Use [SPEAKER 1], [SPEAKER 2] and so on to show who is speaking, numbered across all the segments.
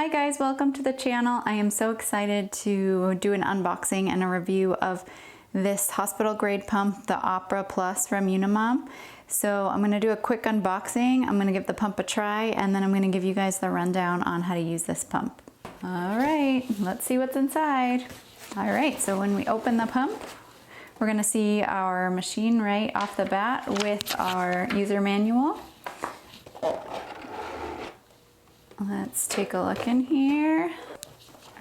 [SPEAKER 1] Hi guys, welcome to the channel. I am so excited to do an unboxing and a review of this hospital grade pump, the Opera Plus from Unimom. So I'm gonna do a quick unboxing. I'm gonna give the pump a try and then I'm gonna give you guys the rundown on how to use this pump. All right, let's see what's inside. All right, so when we open the pump, we're gonna see our machine right off the bat with our user manual. Let's take a look in here.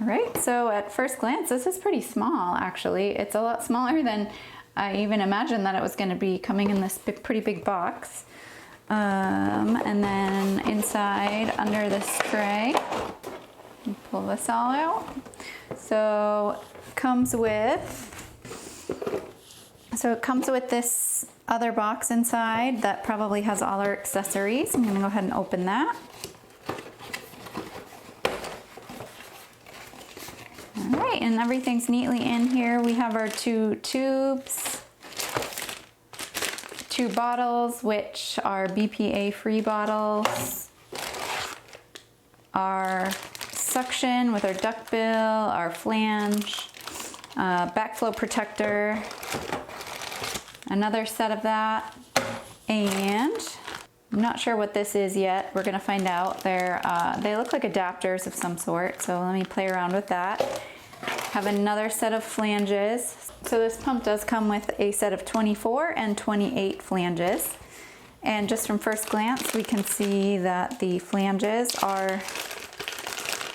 [SPEAKER 1] All right, so at first glance, this is pretty small, actually. It's a lot smaller than I even imagined that it was gonna be coming in this pretty big box. And then inside, under this tray, pull this all out. So it comes with this other box inside that probably has all our accessories. I'm gonna go ahead and open that. All right, and everything's neatly in here. We have our two tubes, two bottles, which are BPA-free bottles, our suction with our duckbill, our flange, backflow protector, another set of that, and I'm not sure what this is yet. We're gonna find out. They look like adapters of some sort, so let me play around with that. Have another set of flanges. So this pump does come with a set of 24 and 28 flanges. And just from first glance, we can see that the flanges are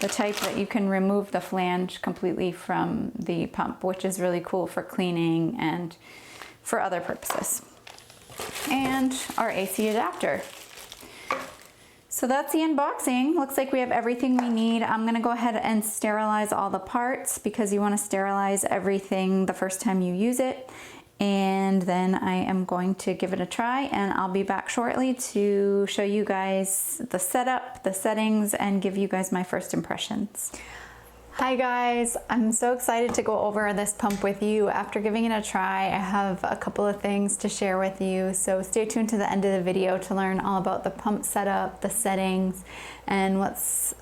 [SPEAKER 1] the type that you can remove the flange completely from the pump, which is really cool for cleaning and for other purposes. And our AC adapter. So that's the unboxing. Looks like we have everything we need. I'm gonna go ahead and sterilize all the parts because you wanna sterilize everything the first time you use it. And then I am going to give it a try and I'll be back shortly to show you guys the setup, the settings, and give you guys my first impressions. Hi guys, I'm so excited to go over this pump with you. After giving it a try, I have a couple of things to share with you, so stay tuned to the end of the video to learn all about the pump setup, the settings, and what's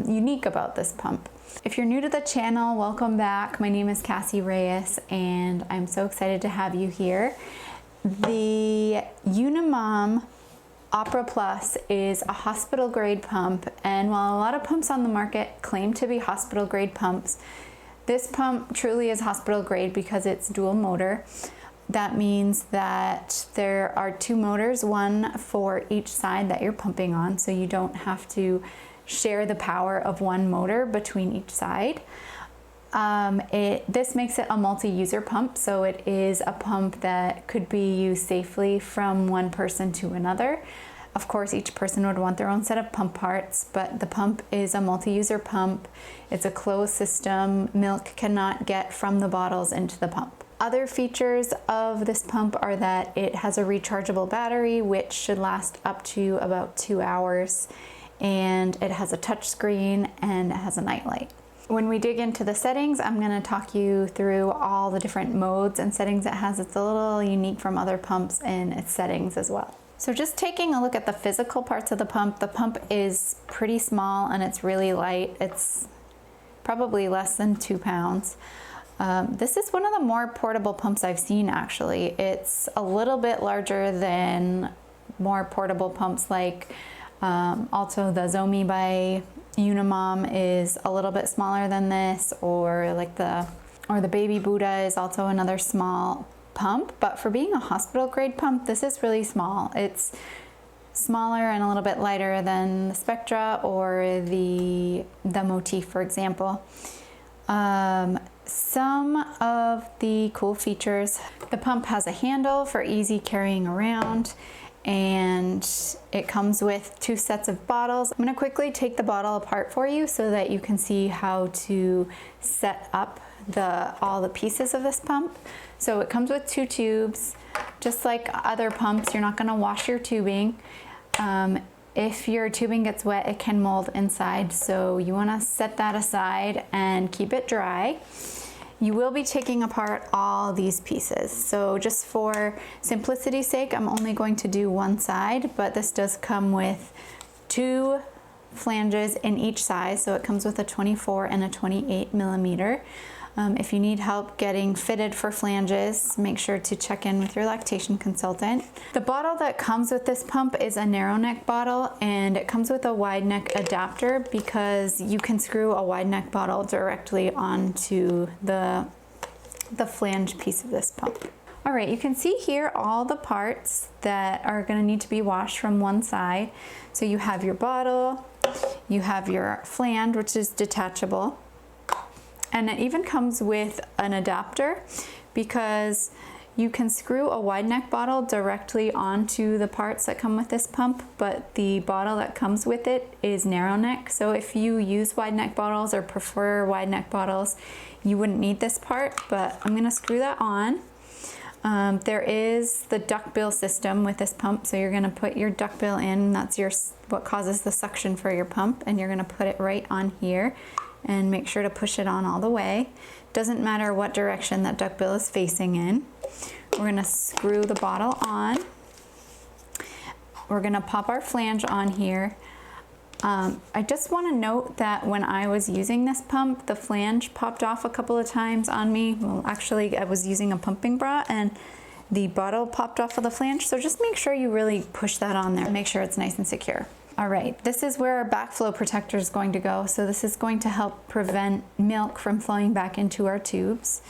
[SPEAKER 1] unique about this pump. If you're new to the channel, welcome back. My name is Kassi Reyes and I'm so excited to have you here. The Unimom Opera Plus is a hospital grade pump, and while a lot of pumps on the market claim to be hospital grade pumps, this pump truly is hospital grade because it's dual motor. That means that there are two motors, one for each side that you're pumping on, so you don't have to share the power of one motor between each side. This makes it a multi-user pump, so it is a pump that could be used safely from one person to another. Of course, each person would want their own set of pump parts, but the pump is a multi-user pump. It's a closed system. Milk cannot get from the bottles into the pump. Other features of this pump are that it has a rechargeable battery, which should last up to about 2 hours, and it has a touch screen and it has a nightlight. When we dig into the settings, I'm going to talk you through all the different modes and settings it has. It's a little unique from other pumps in its settings as well. So just taking a look at the physical parts of the pump is pretty small and it's really light. It's probably less than 2 pounds. This is one of the more portable pumps I've seen, actually. It's a little bit larger than more portable pumps like also the Zomi by Unimom is a little bit smaller than this, or the Baby Buddha is also another small pump, but for being a hospital grade pump, this is really small. It's smaller and a little bit lighter than the Spectra or the Motif, for example. Some of the cool features: the pump has a handle for easy carrying around, and it comes with 2 sets of bottles. I'm going to quickly take the bottle apart for you so that you can see how to set up all the pieces of this pump. So it comes with 2 tubes. Just like other pumps, you're not going to wash your tubing. If your tubing gets wet, it can mold inside, so you want to set that aside and keep it dry. You will be taking apart all these pieces. So just for simplicity's sake, I'm only going to do one side, but this does come with 2 flanges in each size, so it comes with a 24 and a 28 millimeter. If you need help getting fitted for flanges, make sure to check in with your lactation consultant. The bottle that comes with this pump is a narrow neck bottle, and it comes with a wide neck adapter because you can screw a wide neck bottle directly onto the flange piece of this pump. All right, you can see here all the parts that are going to need to be washed from one side. So you have your bottle, you have your flange, which is detachable, and it even comes with an adapter because you can screw a wide neck bottle directly onto the parts that come with this pump, but the bottle that comes with it is narrow neck. So if you use wide neck bottles or prefer wide neck bottles, you wouldn't need this part, but I'm gonna screw that on. There is the duckbill system with this pump, so you're gonna put your duckbill in. That's what causes the suction for your pump, and you're gonna put it right on here and make sure to push it on all the way. Doesn't matter what direction that duckbill is facing in. We're gonna screw the bottle on. We're gonna pop our flange on here. I just want to note that when I was using this pump, the flange popped off a couple of times on me. Well, actually, I was using a pumping bra and the bottle popped off of the flange. So just make sure you really push that on there. Make sure it's nice and secure. All right, this is where our backflow protector is going to go. So this is going to help prevent milk from flowing back into our tubes.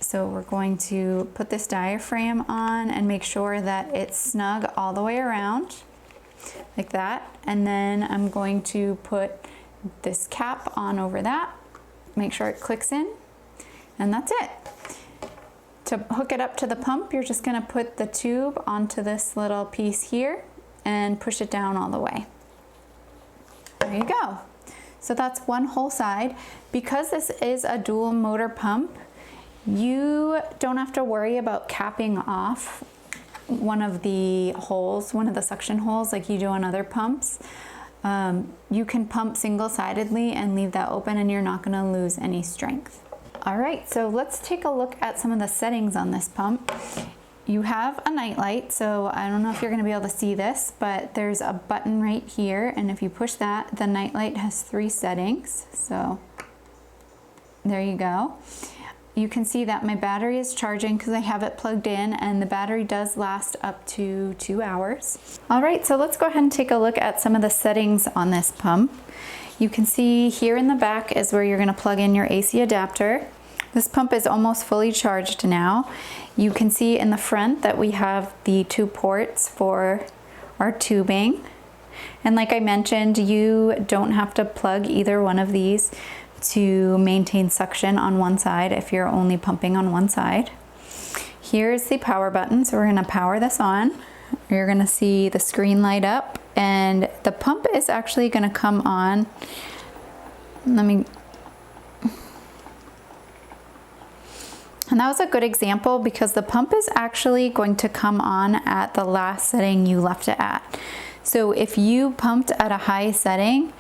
[SPEAKER 1] So we're going to put this diaphragm on and make sure that it's snug all the way around, like that. And then I'm going to put this cap on over that, make sure it clicks in, and that's it. To hook it up to the pump, you're just gonna put the tube onto this little piece here and push it down all the way. There you go. So that's one whole side. Because this is a dual motor pump, you don't have to worry about capping off one of the holes, one of the suction holes like you do on other pumps. You can pump single-sidedly and leave that open and you're not gonna lose any strength. All right, so let's take a look at some of the settings on this pump. You have a nightlight, so I don't know if you're gonna be able to see this, but there's a button right here, and if you push that, the nightlight has 3 settings. So there you go. You can see that my battery is charging because I have it plugged in, and the battery does last up to 2 hours. All right, so let's go ahead and take a look at some of the settings on this pump. You can see here in the back is where you're gonna plug in your AC adapter. This pump is almost fully charged now. You can see in the front that we have the 2 ports for our tubing. And like I mentioned, you don't have to plug either one of these to maintain suction on one side if you're only pumping on one side. Here's the power button, so we're gonna power this on. You're gonna see the screen light up, and the pump is actually gonna come on. And that was a good example because the pump is actually going to come on at the last setting you left it at. So if you pumped at a high setting,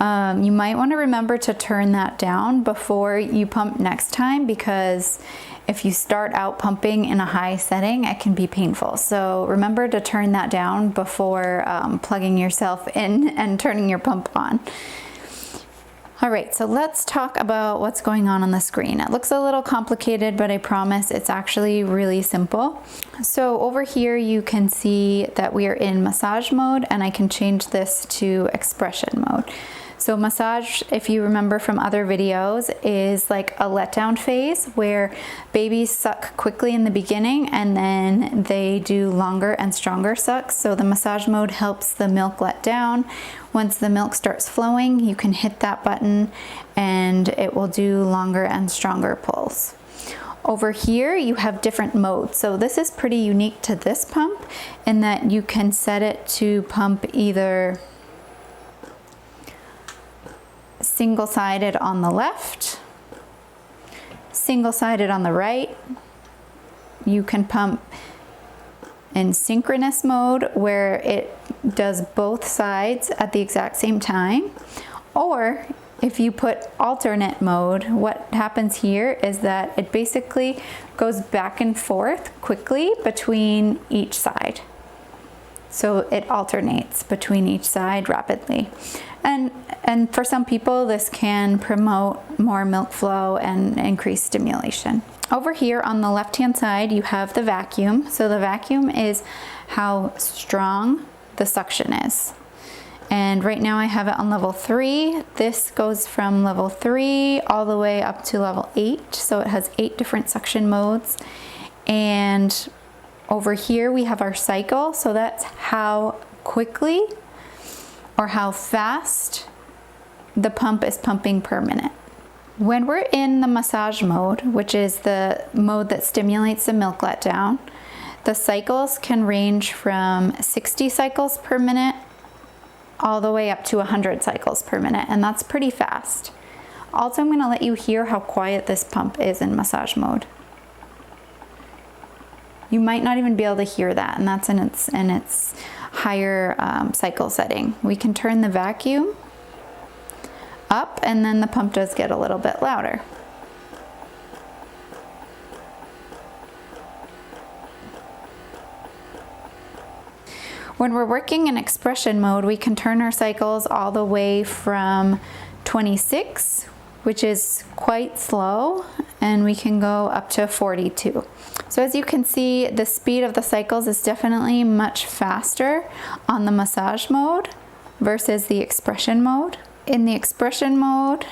[SPEAKER 1] you might want to remember to turn that down before you pump next time, because if you start out pumping in a high setting, it can be painful. So remember to turn that down before plugging yourself in and turning your pump on. All right, so let's talk about what's going on the screen. It looks a little complicated, but I promise it's actually really simple. So over here, you can see that we are in massage mode, and I can change this to expression mode. So massage, if you remember from other videos, is like a letdown phase where babies suck quickly in the beginning and then they do longer and stronger sucks. So the massage mode helps the milk let down. Once the milk starts flowing, you can hit that button and it will do longer and stronger pulls. Over here, you have different modes. So this is pretty unique to this pump in that you can set it to pump either single-sided on the left, single-sided on the right. You can pump in synchronous mode where it does both sides at the exact same time. Or if you put alternate mode, what happens here is that it basically goes back and forth quickly between each side. So it alternates between each side rapidly. And for some people, this can promote more milk flow and increase stimulation. Over here on the left-hand side, you have the vacuum. So the vacuum is how strong the suction is. And right now I have it on level 3. This goes from level 3 all the way up to level 8. So it has 8 different suction modes. And over here we have our cycle. So that's how quickly or how fast the pump is pumping per minute. When we're in the massage mode, which is the mode that stimulates the milk letdown, the cycles can range from 60 cycles per minute all the way up to 100 cycles per minute, and that's pretty fast. Also, I'm going to let you hear how quiet this pump is in massage mode. You might not even be able to hear that, and that's in its higher cycle setting. We can turn the vacuum up, and then the pump does get a little bit louder. When we're working in expression mode, we can turn our cycles all the way from 26, which is quite slow, and we can go up to 42. So as you can see, the speed of the cycles is definitely much faster on the massage mode versus the expression mode. In the expression mode,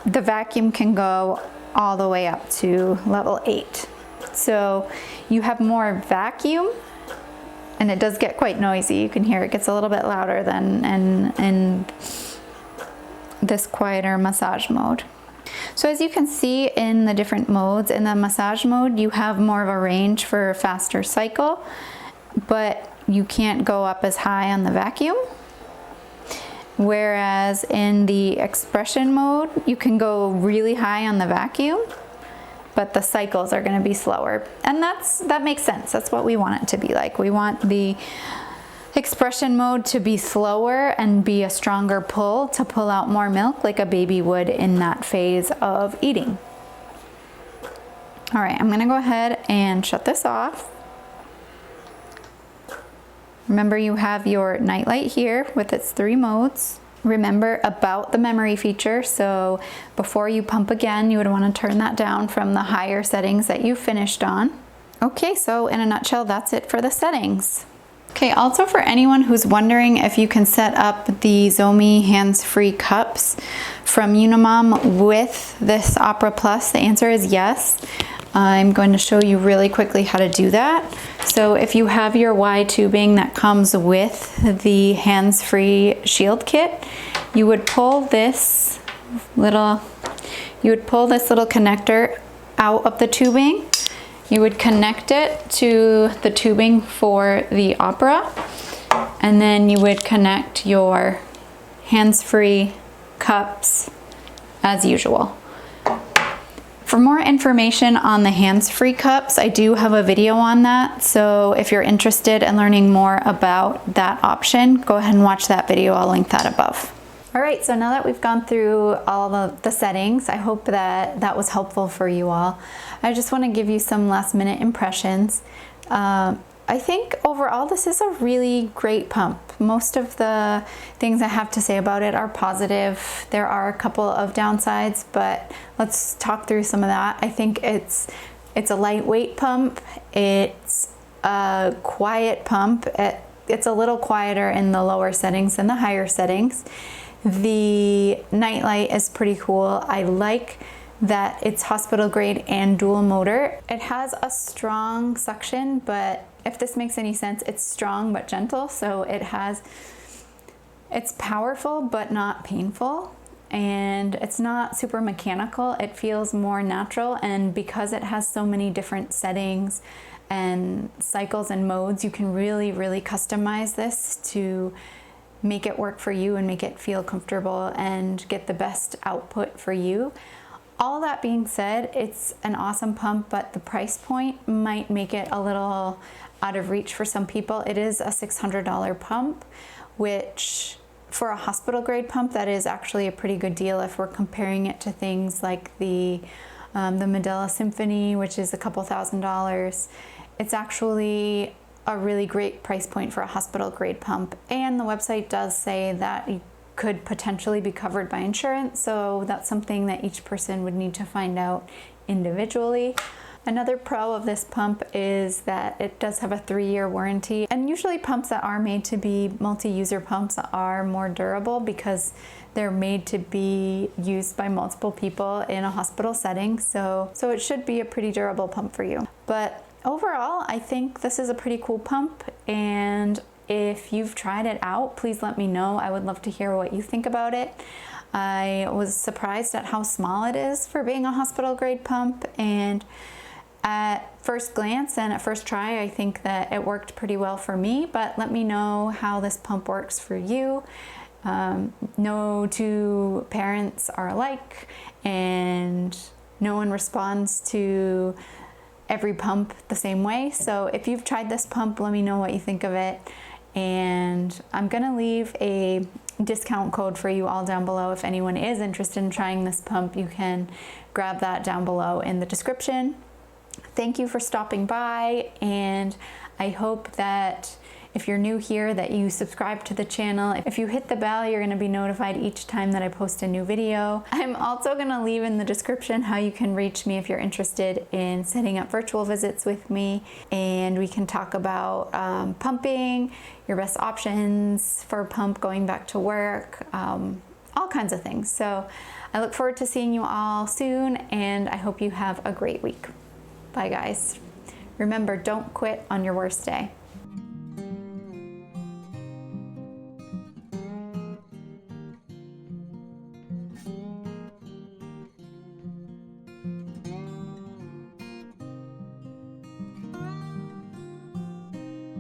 [SPEAKER 1] the vacuum can go all the way up to level 8. So you have more vacuum, and it does get quite noisy. You can hear it gets a little bit louder than in this quieter massage mode. So as you can see in the different modes, in the massage mode, you have more of a range for a faster cycle, but you can't go up as high on the vacuum. Whereas in the expression mode, you can go really high on the vacuum, but the cycles are going to be slower. And that makes sense. That's what we want it to be like. We want the expression mode to be slower and be a stronger pull to pull out more milk like a baby would in that phase of eating. All right, I'm going to go ahead and shut this off. Remember, you have your nightlight here with its 3 modes. Remember about the memory feature, so before you pump again, you would want to turn that down from the higher settings that you finished on. Okay, so in a nutshell, that's it for the settings. Okay, also for anyone who's wondering if you can set up the Zomi hands-free cups from Unimom with this Opera Plus, the answer is yes. I'm going to show you really quickly how to do that. So if you have your Y tubing that comes with the hands-free shield kit, you would pull this little connector out of the tubing. You would connect it to the tubing for the Opera, and then you would connect your hands-free cups as usual. For more information on the hands-free cups, I do have a video on that. So if you're interested in learning more about that option, go ahead and watch that video. I'll link that above. All right, so now that we've gone through all of the settings, I hope that that was helpful for you all. I just want to give you some last-minute impressions. I think overall this is a really great pump. Most of the things I have to say about it are positive. There are a couple of downsides, but let's talk through some of that. I think it's a lightweight pump. It's a quiet pump. It's a little quieter in the lower settings than the higher settings. The nightlight is pretty cool. I like that it's hospital grade and dual motor. It has a strong suction, but if this makes any sense, it's strong but gentle. So it's powerful but not painful, and it's not super mechanical. It feels more natural, and because it has so many different settings and cycles and modes, you can really, really customize this to make it work for you and make it feel comfortable and get the best output for you. All that being said, it's an awesome pump, but the price point might make it a little out of reach for some people. It is a $600 pump, which for a hospital grade pump, that is actually a pretty good deal if we're comparing it to things like the Medela Symphony, which is a couple $1,000s. It's actually a really great price point for a hospital grade pump. And the website does say that you could potentially be covered by insurance, so that's something that each person would need to find out individually. Another pro of this pump is that it does have a 3-year warranty, and usually pumps that are made to be multi-user pumps are more durable because they're made to be used by multiple people in a hospital setting, so it should be a pretty durable pump for you. But overall, I think this is a pretty cool pump, and if you've tried it out, please let me know. I would love to hear what you think about it. I was surprised at how small it is for being a hospital grade pump, and at first glance and at first try, I think that it worked pretty well for me, but let me know how this pump works for you. No two parents are alike, and no one responds to every pump the same way. So if you've tried this pump, let me know what you think of it. And I'm gonna leave a discount code for you all down below. If anyone is interested in trying this pump, you can grab that down below in the description. Thank you for stopping by, and I hope that if you're new here that you subscribe to the channel. If you hit the bell, you're gonna be notified each time that I post a new video. I'm also gonna leave in the description how you can reach me if you're interested in setting up virtual visits with me, and we can talk about pumping, your best options for pump going back to work, all kinds of things. So I look forward to seeing you all soon, and I hope you have a great week. Bye guys. Remember, don't quit on your worst day.